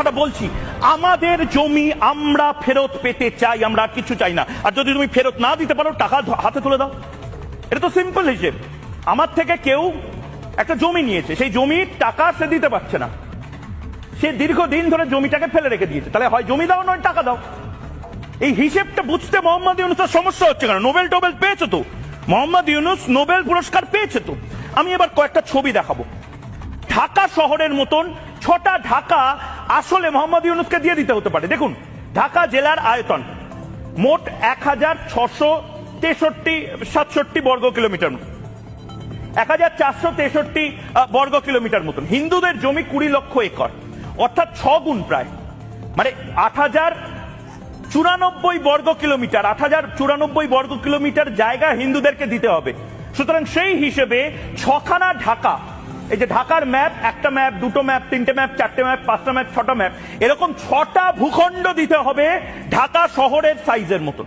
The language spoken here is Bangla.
কথাটা বলছি, আমাদের জমি আমরা ফেরত পেতে চাই, আমরা আর কিছু চাই না। আর যদি তুমি ফেরত না দিতে পারো, টাকা হাতে তুলে দাও। এটা তো সিম্পল হিসেব। আমার থেকে কেউ একটা জমি নিয়েছে, সেই জমির টাকা সে দিতে পারছে না, সে দীর্ঘদিন ধরে জমিটাকে ফেলে রেখে দিয়েছে, তাহলে হয় জমি দাও নয় টাকা দাও। এই হিসেবটা বুঝতে মোহাম্মদ ইউনূসের সমস্যা হচ্ছে কেন? নোবেল টোবেল পেয়েছে তো, মোহাম্মদ ইউনূস নোবেল পুরস্কার পেয়েছে তো। আমি এবার কয়েকটা ছবি দেখাবো। ঢাকা শহরের মতন 6টা ঢাকা আসলে মোহাম্মদ ইউনূসকে দিয়ে দিতে হতে পারে। দেখুন, ঢাকা জেলার আয়তন মোট 1667 বর্গ কিলোমিটার, 1463 বর্গ কিলোমিটার মতন। হিন্দুদের জমি 20 লক্ষ একর, অর্থাৎ 6 গুণ প্রায়, মানে 8094 বর্গ কিলোমিটার, 8094 বর্গ কিলোমিটার জায়গা হিন্দুদেরকে দিতে হবে। সুতরাং সেই হিসেবে 6খানা ঢাকা, এই যে ঢাকার ম্যাপ, একটা ম্যাপ, দুটো ম্যাপ, তিনটে ম্যাপ, চারটে ম্যাপ, 5টা ম্যাপ, 6টা ম্যাপ, এরকম 6টা ভূখণ্ড দিতে হবে ঢাকা শহরের সাইজের মতন।